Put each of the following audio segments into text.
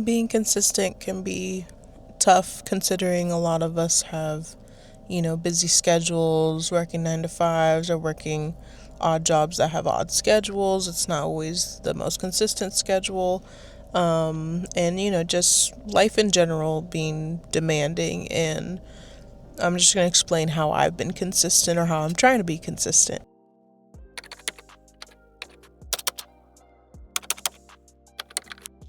Being consistent can be tough considering a lot of us have, busy schedules, working 9 to 5s or working odd jobs that have odd schedules. It's not always the most consistent schedule. And, just life in general being demanding. And I'm just going to explain how I've been consistent or how I'm trying to be consistent.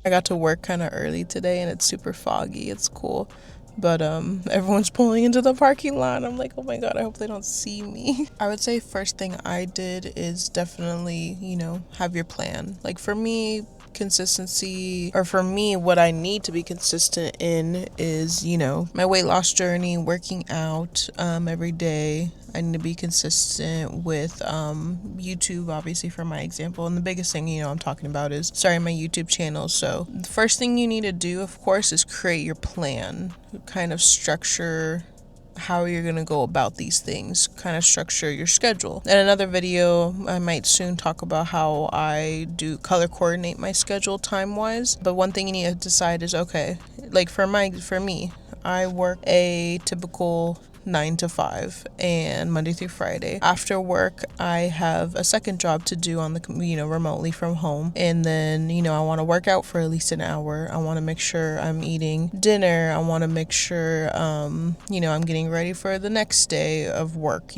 I got to work kind of early today and it's super foggy. It's cool. But everyone's pulling into the parking lot. I'm like, oh my God, I hope they don't see me. I would say first thing I did is definitely, have your plan. Like for me, consistency, or for me, what I need to be consistent in is, my weight loss journey, working out every day. I need to be consistent with YouTube, obviously, for my example. And the biggest thing, I'm talking about is starting my YouTube channel. So the first thing you need to do, of course, is create your plan, kind of structure how you're going to go about these things, kind of structure your schedule. In another video, I might soon talk about how I do color coordinate my schedule time-wise. But one thing you need to decide is, okay, like for me, I work a typical 9 to 5 and Monday through Friday. After work, I have a second job to do on the, remotely from home. And then, I want to work out for at least an hour. I want to make sure I'm eating dinner. I want to make sure, I'm getting ready for the next day of work,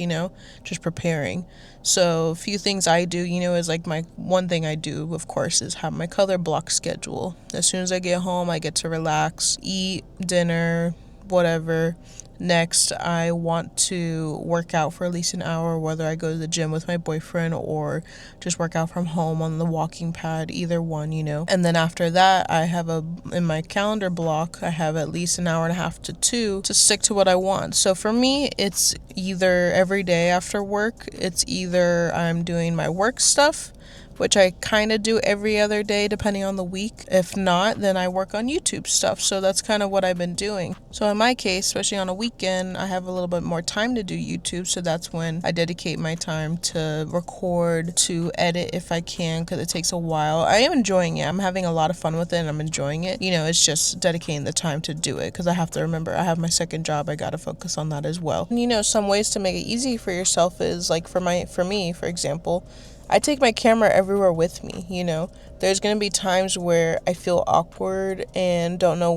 just preparing. So a few things I do, is like my one thing I do, of course, is have my color block schedule. As soon as I get home, I get to relax, eat dinner, whatever. Next, I want to work out for at least an hour, whether I go to the gym with my boyfriend or just work out from home on the walking pad, either one, And then after that, I have in my calendar block, I have at least an hour and a half to 2 to stick to what I want. So for me, it's either every day after work, it's either I'm doing my work stuff, which I kind of do every other day depending on the week. If not, then I work on YouTube stuff. So that's kind of what I've been doing. So in my case, especially on a weekend, I have a little bit more time to do YouTube. So that's when I dedicate my time to record, to edit if I can, because it takes a while. I am enjoying it. I'm having a lot of fun with it and I'm enjoying it. It's just dedicating the time to do it because I have to remember I have my second job. I got to focus on that as well. And, some ways to make it easy for yourself is like for me, for example, I take my camera everywhere with me, There's going to be times where I feel awkward and don't know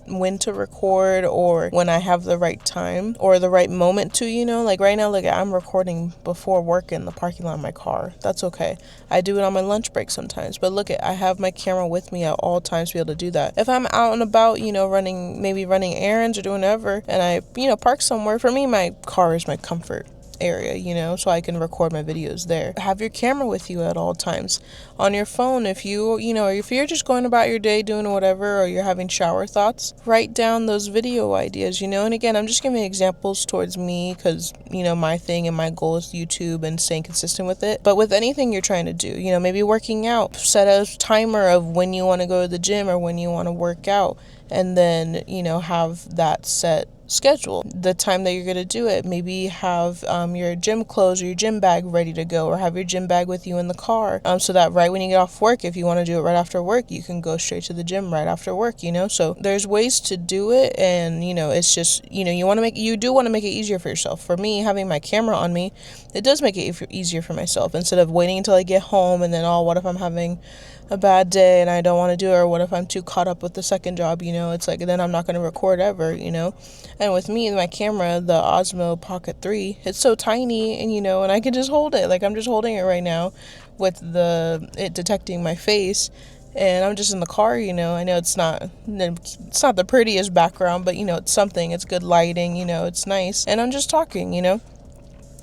when to record or when I have the right time or the right moment to, Like right now, I'm recording before work in the parking lot of my car. That's okay. I do it on my lunch break sometimes. But I have my camera with me at all times to be able to do that. If I'm out and about, running errands or doing whatever, and I, park somewhere, for me, my car is my comfort area, so I can record my videos there. Have your camera with you at all times. On your phone, if you're just going about your day doing whatever, or you're having shower thoughts, write down those video ideas, And again, I'm just giving examples towards me because, my thing and my goal is YouTube and staying consistent with it. But with anything you're trying to do, maybe working out, set a timer of when you want to go to the gym or when you want to work out, and then, have that set schedule, the time that you're going to do it. Maybe have your gym clothes or your gym bag ready to go, or have your gym bag with you in the car, so that right when you get off work, if you want to do it right after work, you can go straight to the gym right after work, So there's ways to do it, and it's just, you do want to make it easier for yourself. For me, having my camera on me, it does make it easier for myself instead of waiting until I get home and then, what if I'm having a bad day and I don't want to do it, or what if I'm too caught up with the second job, it's like then I'm not going to record ever, And with me, my camera, the Osmo Pocket 3, it's so tiny, and and I can just hold it. Like I'm just holding it right now with it detecting my face, and I'm just in the car, I know it's not the prettiest background, but it's something. It's good lighting, it's nice, and I'm just talking,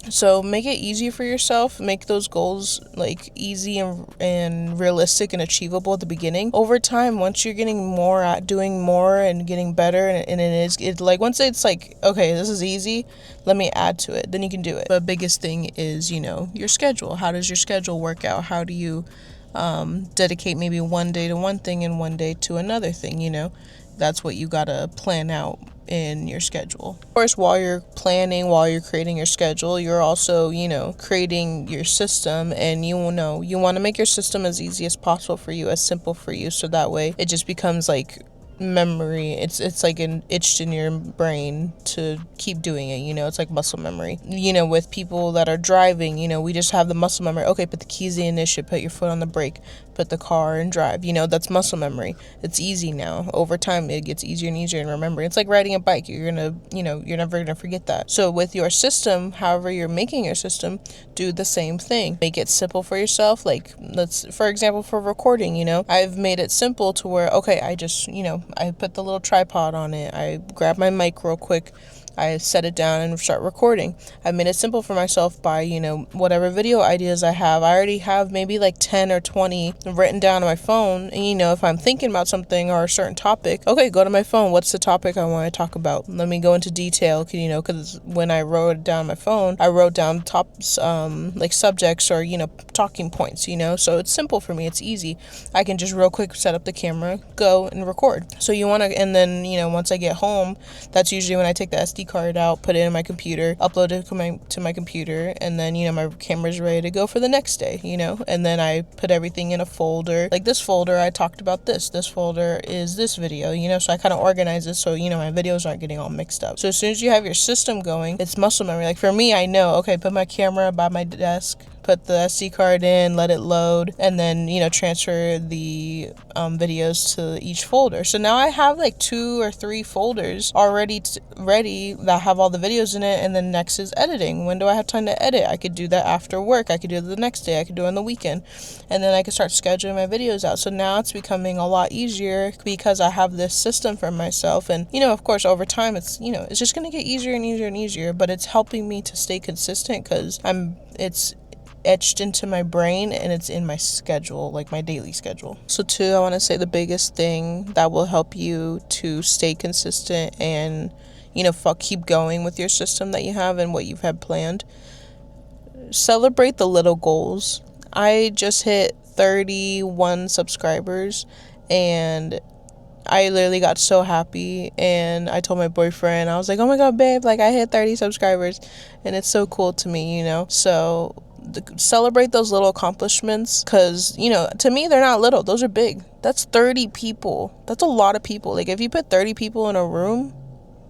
So make it easy for yourself. Make those goals easy and realistic and achievable at the beginning. Over time, once you're getting more at doing more and getting better, and once it's okay, this is easy, let me add to it, then you can do it. The biggest thing is, your schedule. How does your schedule work out? How do you dedicate maybe one day to one thing and one day to another thing, That's what you gotta plan out in your schedule. Of course, while you're creating your schedule, you're also, creating your system, and you want to make your system as easy as possible for you, as simple for you, so that way it just becomes memory. It's like an itched in your brain to keep doing it, you know. It's like muscle memory. You know, with people that are driving, you know, we just have the muscle memory. Okay, put the keys in the ignition, put your foot on the brake, put the car and drive. You know, that's muscle memory. It's easy now. Over time, it gets easier and easier in remembering. It's like riding a bike. You're gonna, you know, you're never gonna forget that. So with your system, however you're making your system, do the same thing. Make it simple for yourself. Like, let's, for example, for recording, you know, I've made it simple to where, okay, I just, you know, I put the little tripod on it. I grab my mic real quick. I set it down and start recording. I've made it simple for myself by, you know, whatever video ideas I have. I already have maybe like 10 or 20 written down on my phone. And, you know, if I'm thinking about something or a certain topic, okay, go to my phone. What's the topic I want to talk about? Let me go into detail, you know, because when I wrote it down on my phone, I wrote down tops, like subjects or, you know, talking points, you know. So it's simple for me. It's easy. I can just real quick set up the camera, go and record. So you want to, and then, you know, once I get home, that's usually when I take the SD card out, put it in my computer, upload it to my computer, and then, you know, my camera's ready to go for the next day, you know. And then I put everything in a folder. Like this folder, I talked about this folder is this video, you know. So I kind of organize it so, you know, my videos aren't getting all mixed up. So as soon as you have your system going, it's muscle memory. Like for me, I know, okay, put my camera by my desk, put the SD card in, let it load, and then, you know, transfer the videos to each folder. So now I have like 2 or 3 folders already ready that have all the videos in it, and then next is editing. When do I have time to edit? I could do that after work. I could do it the next day. I could do it on the weekend. And then I could start scheduling my videos out. So now it's becoming a lot easier because I have this system for myself. And, you know, of course, over time, it's, you know, it's just going to get easier and easier and easier, but it's helping me to stay consistent because it's etched into my brain and it's in my schedule, like my daily schedule. So 2, I want to say the biggest thing that will help you to stay consistent and, you know, keep going with your system that you have and what you've had planned. Celebrate the little goals. I just hit 31 subscribers and I literally got so happy, and I told my boyfriend, I was like, oh my god, babe, like I hit 30 subscribers, and it's so cool to me, you know. So celebrate those little accomplishments because, you know, to me, they're not little. Those are big. That's 30 people. That's a lot of people. Like if you put 30 people in a room,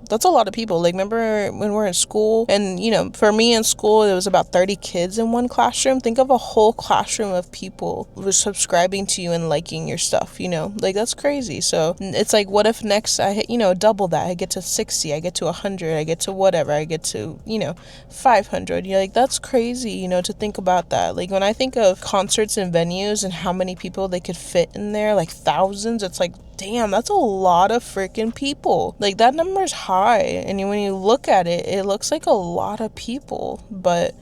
that's a lot of people. Like, remember when we're in school and, you know, for me in school, it was about 30 kids in one classroom. Think of a whole classroom of people who were subscribing to you and liking your stuff, you know, like that's crazy. So it's like, what if next I hit, you know, double that? I get to 60, I get to 100, I get to whatever, I get to, you know, 500. You're like, that's crazy, you know, to think about that. Like when I think of concerts and venues and how many people they could fit in there, like thousands, it's like, damn, that's a lot of freaking people. Like that number is high, and when you look at it, it looks like a lot of people. But,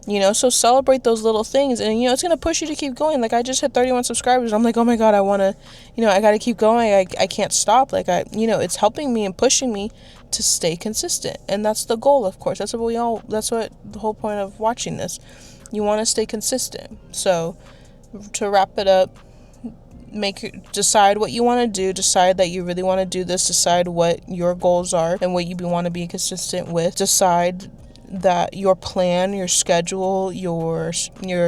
you know, so celebrate those little things, and, you know, it's gonna push you to keep going. Like I just hit 31 subscribers. I'm like, oh my god, I wanna, you know, I gotta keep going. I can't stop. Like you know, it's helping me and pushing me to stay consistent, and that's the goal, of course. That's what the whole point of watching this. You want to stay consistent. So to wrap it up, decide what you want to do, decide that you really want to do this, decide what your goals are and what you want to be consistent with, decide that your plan, your schedule, your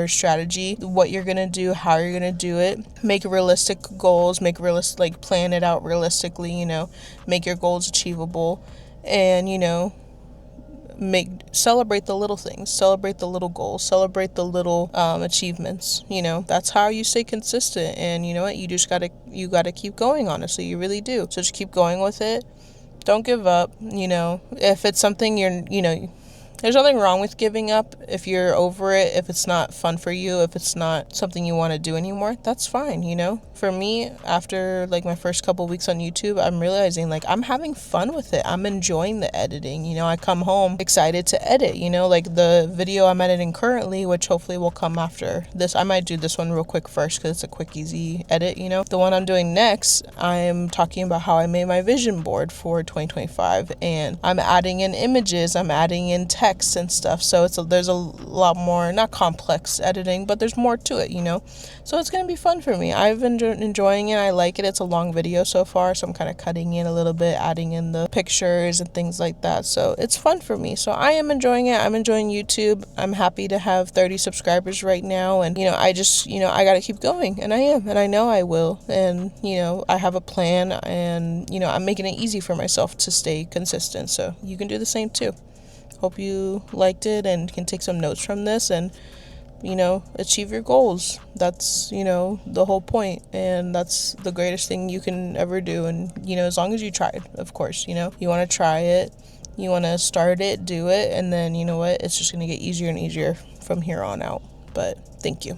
strategy, what you're going to do, how you're going to do it, make realistic goals, like plan it out realistically, you know, make your goals achievable, and, you know, celebrate the little things, celebrate the little goals, celebrate the little achievements. You know, that's how you stay consistent. And you know what, you gotta keep going, honestly, you really do. So just keep going with it, don't give up. You know, if it's something there's nothing wrong with giving up if you're over it, if it's not fun for you, if it's not something you want to do anymore, that's fine, you know. For me, after like my first couple weeks on YouTube, I'm realizing like I'm having fun with it. I'm enjoying the editing, you know. I come home excited to edit, you know, like the video I'm editing currently, which hopefully will come after this. I might do this one real quick first because it's a quick, easy edit, you know. The one I'm doing next, I'm talking about how I made my vision board for 2025, and I'm adding in images, I'm adding in text, text and stuff, so there's a lot more, not complex editing, but there's more to it, you know. So it's gonna be fun for me. I've been enjoying it. I like it. It's a long video so far, so I'm kind of cutting in a little bit, adding in the pictures and things like that. So it's fun for me. So I am enjoying it. I'm enjoying YouTube. I'm happy to have 30 subscribers right now, and you know, I just, you know, I gotta keep going, and I am, and I know I will, and you know, I have a plan, and you know, I'm making it easy for myself to stay consistent. So you can do the same too. Hope you liked it and can take some notes from this and, you know, achieve your goals. That's, you know, the whole point, and that's the greatest thing you can ever do. And, you know, as long as you try it, of course, you know, you want to try it, you want to start it, do it, and then, you know what, it's just going to get easier and easier from here on out. But thank you.